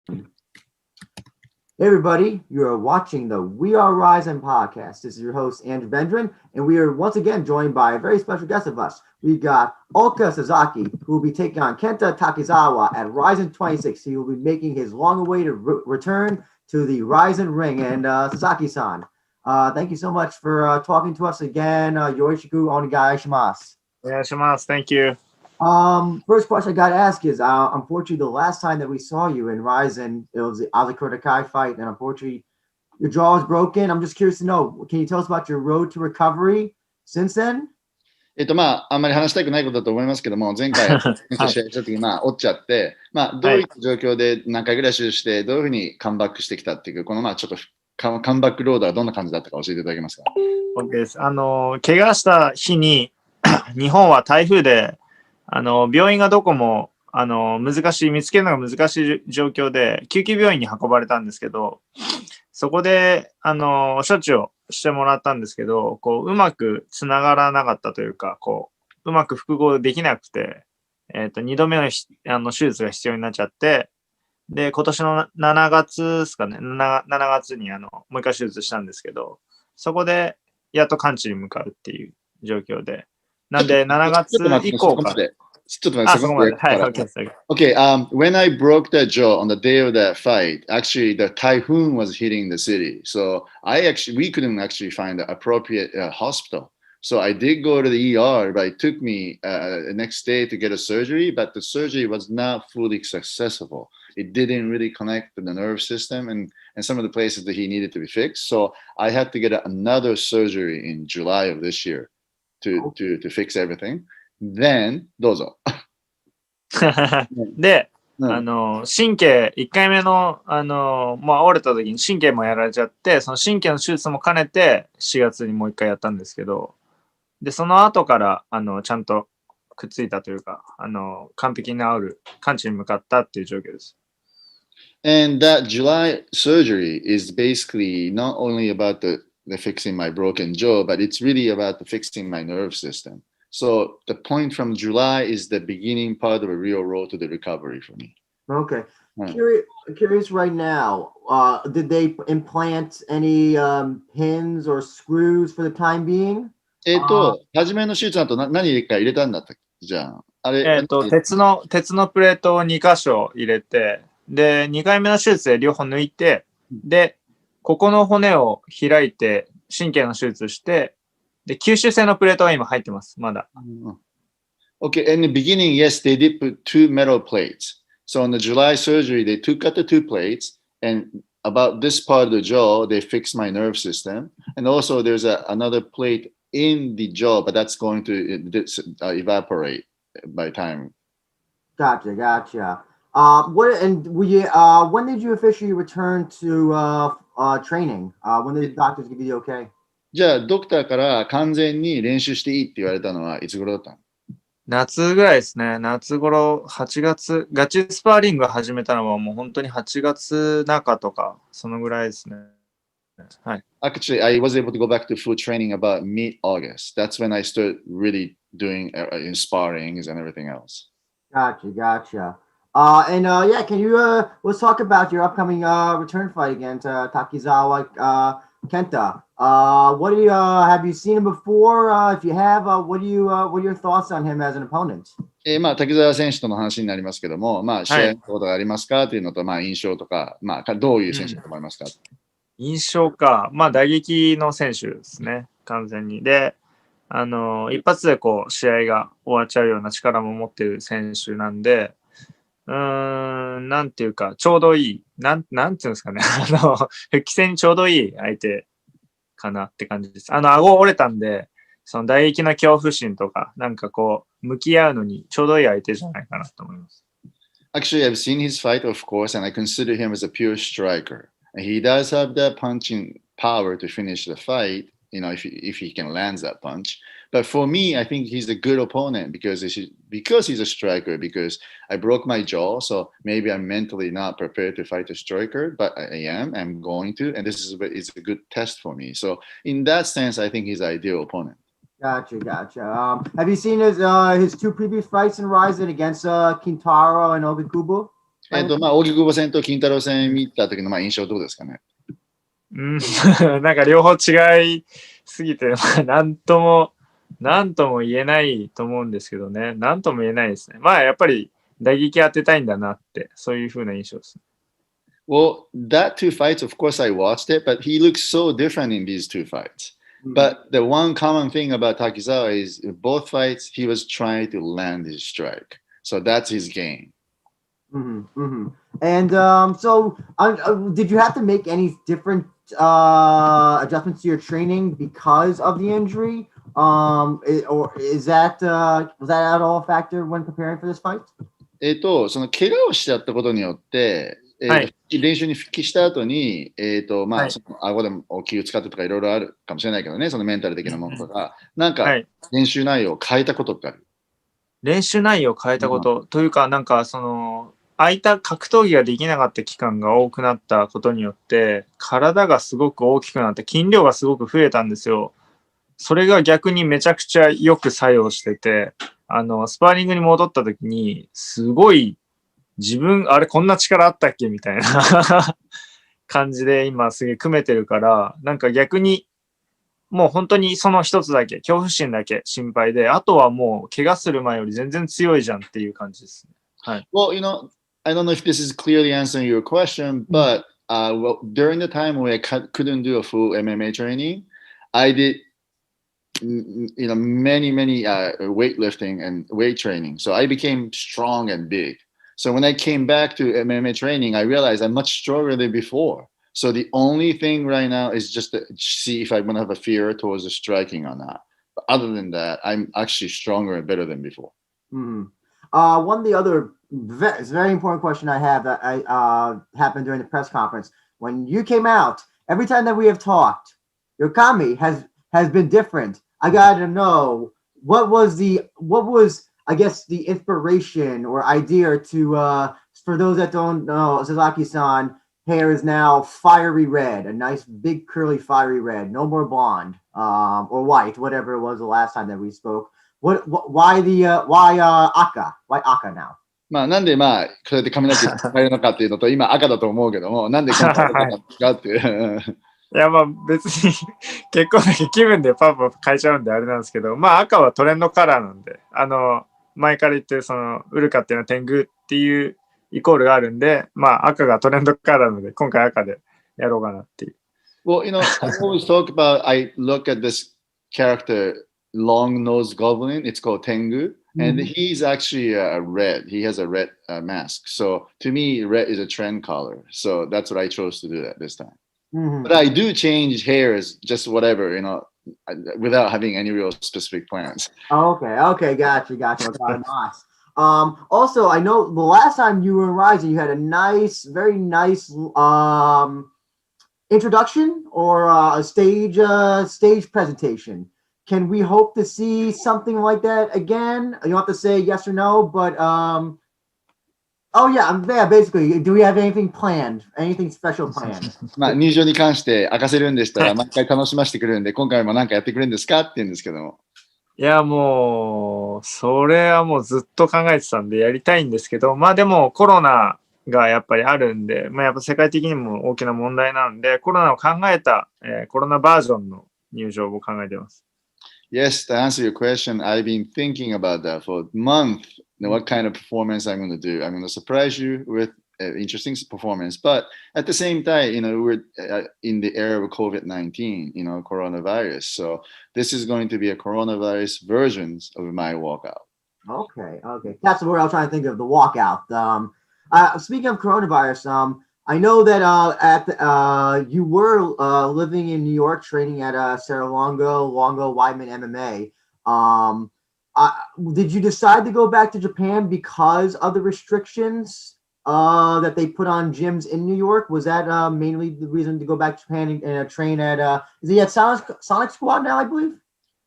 Hey everybody, you are watching the We Are Rizin podcast. This is your host, Andrew Bendrin, and we are once again joined by a very special guest of us. We got Ulka Sasaki, who will be taking on Kenta Takizawa at RIZIN26. He will be making his long-awaited return to the Rizin ring. And Sasaki-san, thank you so much for talking to us again. Yorishiku onegai shimasu. Yeah, thank you. First question I got to ask is, unfortunately, the last time that we saw you in Rizin, it was the Azakura Kai fight, and unfortunately, your jaw was broken. I'm just curious to know, can you tell us about your road to recovery since then? あんまり話したくないことだと思いますけども、前回、試合した時に、折っちゃって、どういう状況で何回ぐらい手術して、どういうふうにカムバックしてきたっていう、このちょっとカムバックロードはどんな感じだったか教えていただけますか？ OK です。怪我した日に、日本は台風で、病院がどこも、難しい、見つけるのが難しい状況で、救急病院に運ばれたんですけど、そこで、処置をしてもらったんですけど、うまくつながらなかったというか、うまく複合できなくて、2度目の手術が必要になっちゃって、で、今年の7月ですかね、7月にもう一回手術したんですけど、そこでやっと完治に向かうっていう状況で、なんで7月以降から。Okay, when I broke that jaw on the day of that fight, actually the typhoon was hitting the city. So we couldn't actually find the appropriate hospital. So I did go to the ER, but it took me the next day to get a surgery, but the surgery was not fully successful. It didn't really connect to the nerve system and some of the places that he needed to be fixed. So I had to get another surgery in July of this year to fix everything. Then, どうぞ。で、神経、1回目の、折れた時に神経もやられちゃって、その神経の手術も兼ねて4月にもう一回やったんですけど、で、その後から、ちゃんとくっついたというか、完璧に治る、完治に向かったっていう状況です。And that July surgery is basically not only about the fixing my broken jaw, but it's really about the fixing my nerve system. So the point from July is the beginning part of a real road to the recovery for me. Okay. Curious right now, did they implant any pins or screws for the time being? 初めの手術だと何か入れたんだったっけ？じゃあ。あれ鉄のプレートを2箇所入れて、で、2回目の手術で両方抜いて、で、ここの骨を開いて、神経の手術して、で、吸収性のプレートが今入ってます、まだ。Okay, in the beginning, yes, they did put 2 metal plates. So on the July surgery, they took out the 2 plates, and about this part of the jaw, they fixed my nerve system. And also there's another plate in the jaw, but that's going to evaporate by time. Gotcha. When did you officially return to training? When did the doctors give you the okay? じゃあ、ドクターから完全に練習していいって言われたのはいつ頃だったの？夏ぐらいですね。夏頃、8月、ガチスパーリング始めたのはもう本当に8月中とか、そのぐらいですね。はい。Actually, I was able to go back to full training about mid-August. That's when I started really doing sparrings and everything else. Gotcha. Can you let's talk about your upcoming return fight against Takizawa Kenta. What do you have you seen him before? If you have, what are your thoughts on him as an opponent? 滝沢選手との話になりますけども、試合のことがありますかというのと、印象とか、どういう選手だと思いますか？印象か、打撃の選手ですね、完全に。で、一発で試合が終わっちゃうような力も持っている選手なんで、なんていうか、ちょうどいい、なんていうんですかね、復帰戦にちょうどいい相手かなって感じです。顎折れたんで、その打撃の恐怖心とか、向き合うのにちょうどいい相手じゃないかなと思います。Actually, I've seen his fight, of course, and I consider him as a pure striker. He does have that punching power to finish the fight, if he can land that punch. But for me, I think he's a good opponent because he's a striker, because I broke my jaw. So maybe I'm mentally not prepared to fight a striker, but I'm going to. And this is a good test for me. So in that sense, I think he's an ideal opponent. Gotcha. Have you seen his 2 previous fights in Rizin against Kintaro and Ogikubo? 荻窪戦と金太郎戦見た時の印象どうですかね。なんか両方違いすぎて、なんとも言えないと思うんですけどね。なんとも言えないですね。やっぱり打撃当てたいんだなって、そういう風な印象です。Well, that two fights, of course, I watched it, but he looks so different in these two fights. But the one common thing about Takizawa is in both fights, he was trying to land his strike. So that's his game. And so did you have to make any different adjustments to your training because of the injury? Or is that was that at all a factor when preparing for this fight? その怪我をしちゃったことによって、練習に復帰した後に、その顎でも気を使ってとかいろいろあるかもしれないけどね、そのメンタル的なものとか、なんか練習内容を変えたことってある？練習内容を変えたこと、というか、なんかその、空いた格闘技ができなかった期間が多くなったことによって、体がすごく大きくなって、筋量がすごく増えたんですよ。それが逆にめちゃくちゃよく作用してて、スパーリングに戻った時に、すごい自分、あれこんな力あったっけみたいな感じで今すげえ組めてるから、なんか逆にもう本当にその一つだけ、恐怖心だけ心配で、あとはもう怪我する前より全然強いじゃんっていう感じですね。はい。Well, I don't know if this is clearly answering your question, but during the time when I couldn't do a full MMA training, I did many weightlifting and weight training. So I became strong and big. So when I came back to MMA training, I realized I'm much stronger than before. So the only thing right now is just to see if I'm going to have a fear towards the striking or not. But other than that, I'm actually stronger and better than before. One of the other very important question I have that happened during the press conference. When you came out, every time that we have talked, your kami has been different. I got to know what was I guess the inspiration or idea to for those that don't know, Sasaki-san hair is now fiery red, a nice big curly fiery red, no more blonde or white, whatever it was the last time that we spoke. Why Aka? Why Aka now? なんでそうやって髪の毛変えるのかっていうのと、今赤だと思うけども、なんでこの赤だったっていう。いや別に結構だけ気分でパッ変えちゃうんであれなんですけど、赤はトレンドカラーなんで、前から言ってるそのウルカっていうのは天狗っていうイコールがあるんで、赤がトレンドカラーなので、今回赤でやろうかなっていう。Well, I always talk about, I look at this character, long-nosed goblin, it's called Tengu, and he's actually a red. He has a red mask. So to me, red is a trend color. So that's what I chose to do that this time. But I do change hairs, just whatever, without having any real specific plans. Okay, gotcha. Nice. Also, I know the last time you were in RIZIN, you had a very nice introduction or a stage presentation. Can we hope to see something like that again? You don't have to say yes or no, but basically, do we have anything planned? Anything special planned? 入場に関して明かせるんでしたら、毎回楽しませてくれるんで、今回も何かやってくれるんですかって言うんですけども。いや、もう、それはもうずっと考えてたんでやりたいんですけど、でもコロナがやっぱりあるんで、やっぱ世界的にも大きな問題なんで、コロナを考えた、コロナバージョンの入場を考えてます。Yes, to answer your question, I've been thinking about that for a month. What kind of performance I'm going to do? I'm going to surprise you with an interesting performance. But at the same time, we're in the era of COVID-19, coronavirus. So this is going to be a coronavirus version of my walkout. Okay. That's what I was trying to think of, the walkout. Speaking of coronavirus, I know that you were living in New York, training at Sarah Longo Weidman MMA. Did you decide to go back to Japan because of the restrictions that they put on gyms in New York? Was that mainly the reason to go back to Japan and train at is he at Sonic Squad now, I believe?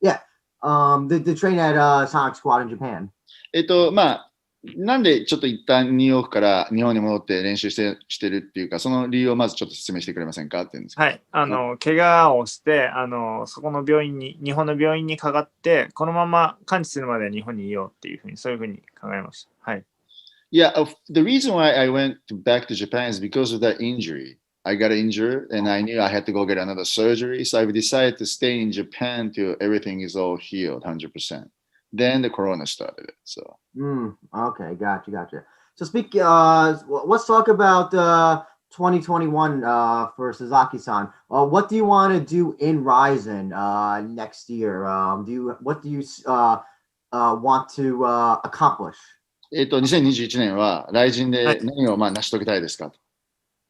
Yeah. The train at Sonic Squad in Japan. なんでちょっと一旦ニューヨークから日本に戻って練習してるっていうか、その理由をまずちょっと説明してくれませんかって言うんですか。はい。怪我をして、そこの日本の病院にかかって、このまま完治するまで日本にいようっていうふうに、そういうふうに考えました。はい。Yeah, the reason why I went back to Japan is because of that injury. I got injured and I knew I had to go get another surgery. So I've decided to stay in Japan till everything is all healed 100%. Then the corona started. So, Okay, gotcha. So let's talk about 2021 for Sasaki-san. What do you want to do in Rizin next year? What do you want to accomplish? 2021年は、ライジンで何を成し遂げたいですかと。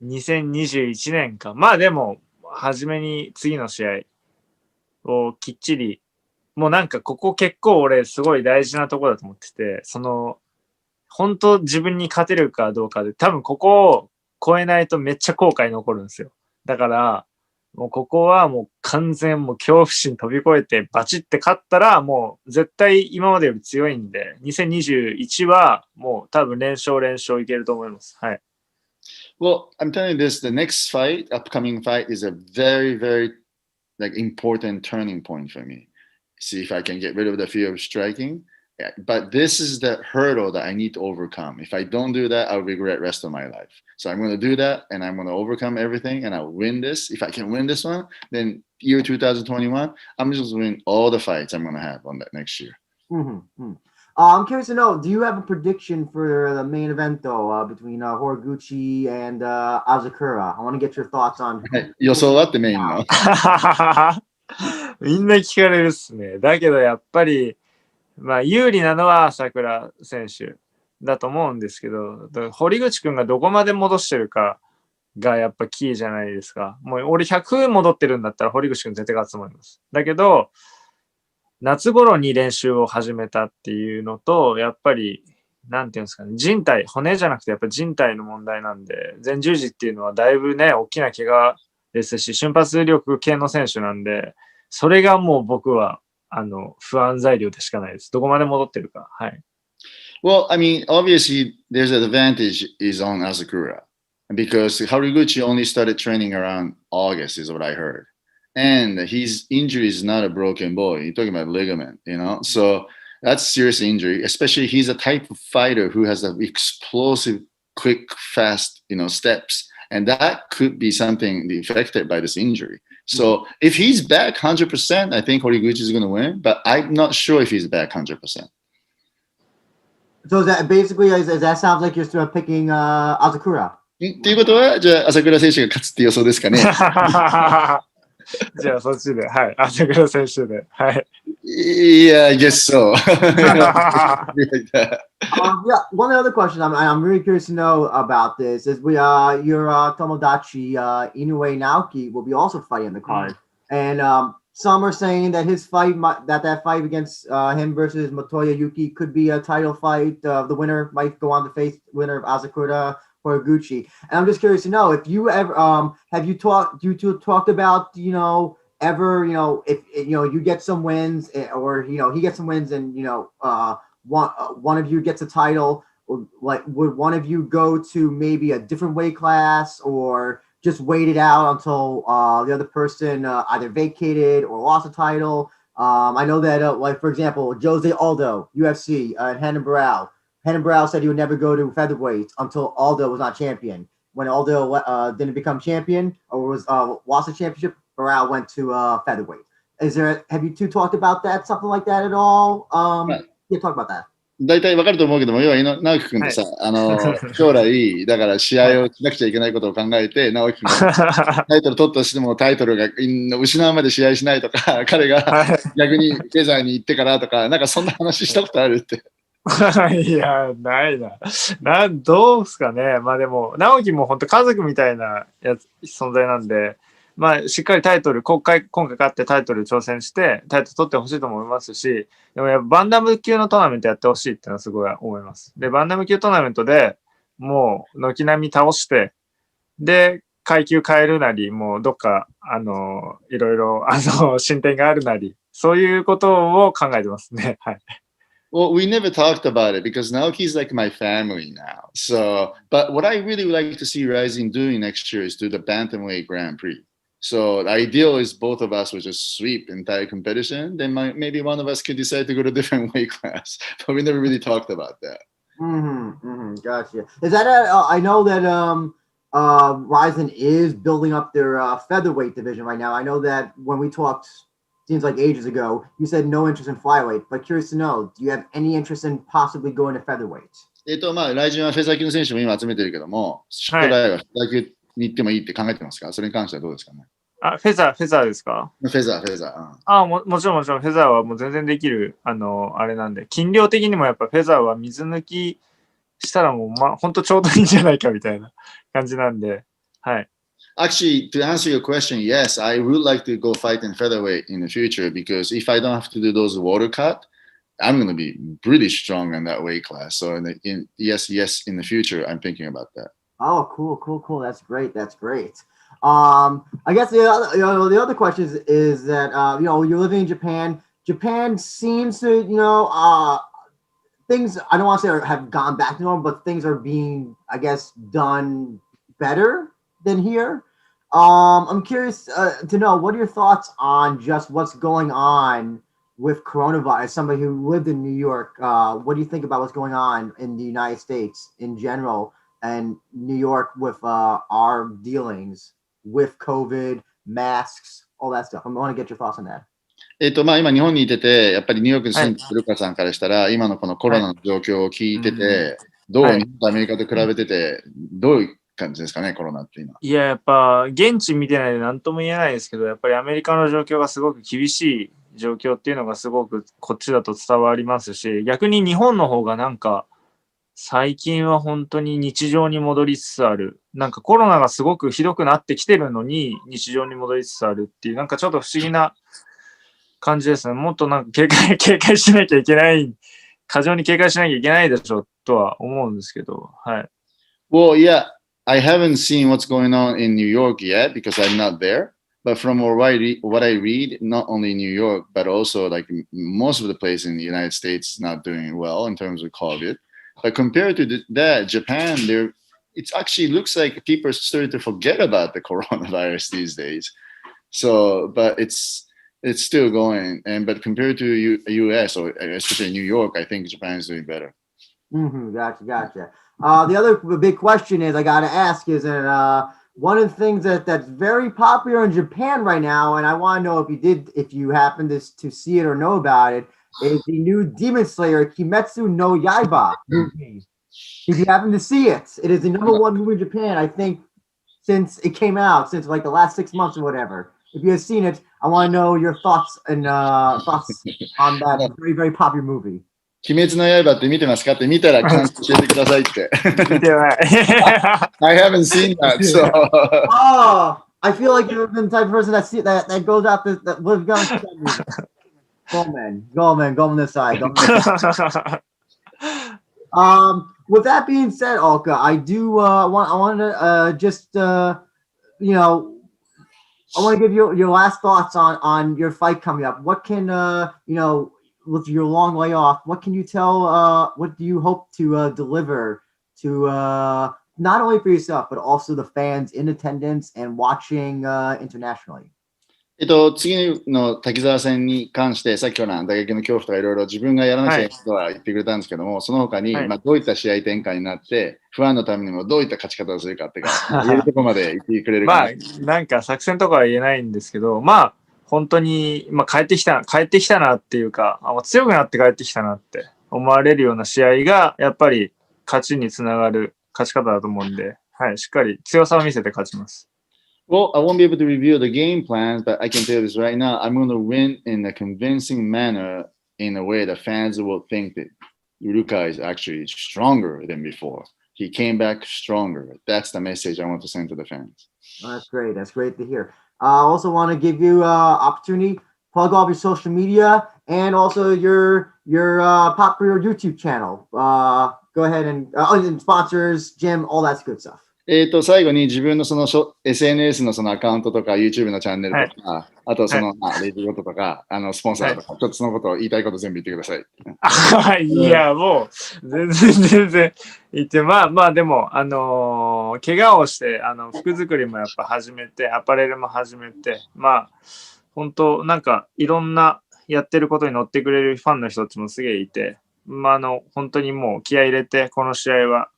2021年か。まあでも、初めに次の試合をきっちり、もうなんかここ結構俺すごい大事なところだと思ってて、本当自分に勝てるかどうかで、多分ここを超えないとめっちゃ後悔残るんですよ。だから、もうここはもう完全もう恐怖心飛び越えてバチって勝ったらもう絶対今までより強いんで、2021はもう多分連勝いけると思います。はい。Well, I'm telling you this, the next fight, upcoming fight is a very, very like important turning point for me. See if I can get rid of the fear of striking. Yeah, but this is the hurdle that I need to overcome. If I don't do that, I'll regret the rest of my life. So I'm going to do that and I'm going to overcome everything and I'll win this. If I can win this one, then year 2021, I'm just going to win all the fights I'm going to have on that next year. I'm curious to know, do you have a prediction for the main event though, between Horiguchi and Asakura? I want to get your thoughts on. 予想はってメインの。みんな聞かれるっすね。だけどやっぱり、まあ有利なのは朝倉選手だと思うんですけど、堀口くんがどこまで戻してるかがやっぱキーじゃないですか。もう俺100戻ってるんだったら堀口くん絶対勝つと思います。だけど、夏頃に練習を始めたっていうのと、やっぱり、なんていうんですかね、人体、骨じゃなくてやっぱ人体の問題なんで、前十字っていうのはだいぶね、大きな怪我ですし、瞬発力系の選手なんで、それがもう僕は、不安材料でしかないです。どこまで戻ってるか。はい。Well, I mean, obviously, there's an advantage is on Asakura because Horiguchi only started training around August, is what I heard. And his injury is not a broken bone. You're talking about ligament, you know? So that's serious injury, especially he's a type of fighter who has an explosive, quick, fast, steps. And that could be something affected by this injury. So if he's back 100%, I think Horiguchi is going to win, but I'm not sure if he's back 100%. So is that basically, that sounds like you're still picking Asakura? っていうことは、じゃあ朝倉選手が勝つって予想ですかね。じゃあそっちで、はい、朝倉選手で、はい。Yeah, I guess so. Yeah, one other question I'm really curious to know about this is your Tomodachi Inoue Naoki will be also fighting the card, and some are saying that his fight that fight against him versus Motoya Yuki could be a title fight. The winner might go on to face winner of Asakura Horiguchi. And I'm just curious to know if you ever have you talked about ever if you get some wins or he gets some wins and one of you gets a title, like would one of you go to maybe a different weight class or just wait it out until the other person either vacated or lost a title? I know that like for example Jose Aldo UFC and Renan Barão said he would never go to featherweight until Aldo was not champion. When Aldo didn't become champion or was lost the championship, Barão went to featherweight. Have you two talked about that, something like that at all? Yeah, talk about that. 大体わかると思うけども、要は直樹君とさ、将来、だから試合をしなくちゃいけないことを考えて、直樹君がタイトル取ったとしてもタイトルが失うまで試合しないとか、彼が逆に経済に行ってからとか、なんかそんな話したことあるって。いや、ないな。どうすかね。まあでも、直樹も本当家族みたいな存在なんで、まあしっかりタイトル、今回勝ってタイトル挑戦して、タイトル取ってほしいと思いますし、でもやっぱバンダム級のトーナメントやってほしいっていうのはすごい思います。で、バンダム級トーナメントでもう軒並み倒して、で、階級変えるなり、もうどっか、いろいろ、進展があるなり、そういうことを考えてますね。はい。Well, we never talked about it because Naoki's like my family now. So, but what I really would like to see Rizin doing next year is do the Bantamweight Grand Prix. So the ideal is both of us would just sweep entire competition. Then maybe one of us could decide to go to a different weight class. But we never really talked about that. Gotcha. Is that I know that Rizin is building up their featherweight division right now. I know that when we talked, seems like ages ago, you said no interest in flyweight, but curious to know, do you have any interest in possibly going to featherweight? ライジンはフェザー級の選手も今集めてるけども、将来はフェザー級に行ってもいいって考えてますか？それに関してはどうですかね？フェザーですか？フェザー。もちろん、フェザーはもう全然できる、あれなんで、筋量的にもやっぱフェザーは水抜きしたらもう、ほんとちょうどいいんじゃないかみたいな感じなんで、はい。Actually, to answer your question, yes, I would like to go fight in featherweight in the future because if I don't have to do those water cut, I'm going to be pretty strong in that weight class. So yes, in the future, I'm thinking about that. Oh, cool. That's great. I guess the other question is that you're living in Japan. Japan seems to things, I don't want to say have gone back to normal, but things are being, I guess, done better than here. I'm curious to know, what are your thoughts on just what's going on with coronavirus? Somebody who lived in New York, what do you think about what's going on in the United States in general and New York with our dealings with COVID, masks, all that stuff? I want to get your thoughts on that. 今日本にいてて、やっぱりニューヨークに住んでるルカさんからしたら、今のこのコロナの状況を聞いてて、どう日本とアメリカと比べてて、どういう感じですかね、コロナって今。いや、やっぱ現地見てないで何とも言えないですけど、やっぱりアメリカの状況がすごく厳しい状況っていうのがすごくこっちだと伝わりますし、逆に日本の方がなんか最近は本当に日常に戻りつつある。なんかコロナがすごくひどくなってきてるのに日常に戻りつつあるっていう、なんかちょっと不思議な感じですね。もっとなんか警戒しなきゃいけない、過剰に警戒しなきゃいけないでしょとは思うんですけど、はい。Well, yeah, I haven't seen what's going on in New York yet because I'm not there. But from what I read, not only in New York, but also like most of the places in the United States not doing well in terms of COVID. But compared to that, Japan, it actually looks like people are starting to forget about the coronavirus these days. So, but it's still going. But compared to US or especially New York, I think Japan is doing better. Gotcha. The other big question is I got to ask is that one of the things that's very popular in Japan right now, and I want to know if you happen to see it or know about it, is the new Demon Slayer Kimetsu no Yaiba movie. If you happen to see it, it is the #1 movie in Japan, I think, since it came out, since like the last 6 months or whatever. If you have seen it, I want to know your thoughts on that very, very popular movie. 鬼滅の刃って見てますかって見たら感想教えてくださいって。見てない。I haven't seen that, so. Oh, I feel like you've been the type of person that goes out that lives down to that Go on this side. With that being said, Ulka, I do want to just I want to give you your last thoughts on your fight coming up. What can with your long layoff, what can you tell? What do you hope to deliver to not only for yourself but also the fans in attendance and watching internationally? 次の滝沢戦に関して、さっきから打撃の恐怖とかいろいろ自分がやらなきゃいけないことは言ってくれたんですけども、その他に、どういった試合展開になって、ファンのためにもどういった勝ち方をするかっていうか、言えるところまで言ってくれるかな。なんか作戦とかは言えないんですけど、本当に、帰ってきたなっていうか、強くなって帰ってきたなって思われるような試合が、やっぱり勝ちにつながる勝ち方だと思うんで、しっかり強さを見せて勝ちます。Well, I won't be able to reveal the game plan, but I can tell you this right now. I'm going to win in a convincing manner in a way that fans will think that Uruka is actually stronger than before. He came back stronger. That's the message I want to send to the fans. That's great. That's great to hear. I also want to give you opportunity, plug off your social media and also your popular YouTube channel. Go ahead and sponsors, gym, all that good stuff. 最後に自分のそのSNS のそのアカウントとか YouTube のチャンネルとか、あとそのレディゴトとかスポンサーとか、ちょっとそのことを言いたいこと全部言ってください。いや、もう全然言って、でも怪我をして服作りもやっぱ始めて、アパレルも始めて、本当なんかいろんなやってることに乗ってくれるファンの人たちもすげえいて、本当にもう気合い入れて、この試合は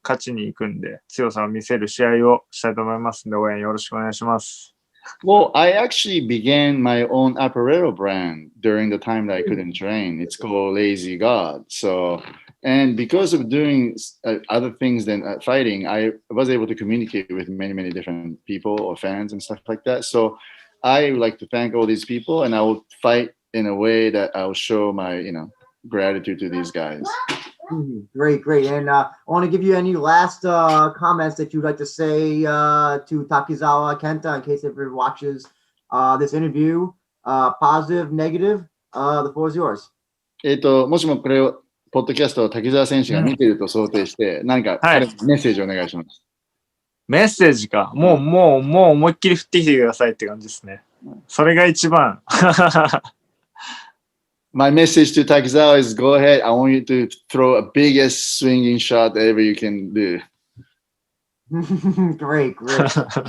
勝ちに行くんで、強さを見せる試合をしたいと思いますので、応援よろしくお願いします。Well, I actually began my own apparel brand during the time that I couldn't train. It's called Lazy God. So, and because of doing other things than fighting, I was able to communicate with many, many different people or fans and stuff like that. So, I would like to thank all these people, and I will fight in a way that I will show my, gratitude to these guys. Great. And I want to give you any last comments that you'd like to say to Takizawa, Kenta, in case everyone watches this interview. Positive, negative, the floor is yours. もしもこれを、ポッドキャストを滝沢選手が見ていると想定して、何か彼にメッセージをお願いします。メッセージか。もう思いっきり振ってきてくださいって感じですね。それが一番。My message to Takizawa is go ahead. I want you to throw a biggest swinging shot that ever you can do. Great.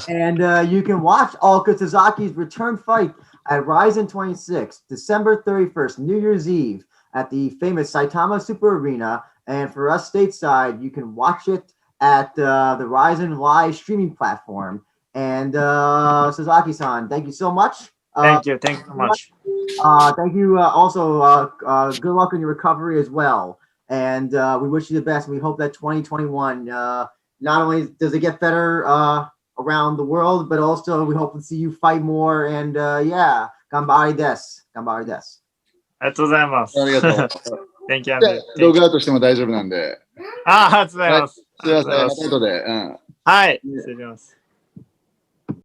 And you can watch Ulka Sasaki's return fight at RIZIN26, December 31st, New Year's Eve, at the famous Saitama Super Arena. And for us stateside, you can watch it at the Rizin live streaming platform. And Sasaki-san, thank you so much. Thank you so much. Thank you. Also, good luck in your recovery as well. And we wish you the best. We hope that 2021, not only does it get better around the world, but also we hope to see you fight more. And yeah, 頑張りです。ありがとうございます。ありがとう。Thank you. ログアウトしても大丈夫なんで。ありがとうございます。すいません。また後で。はい。失礼します。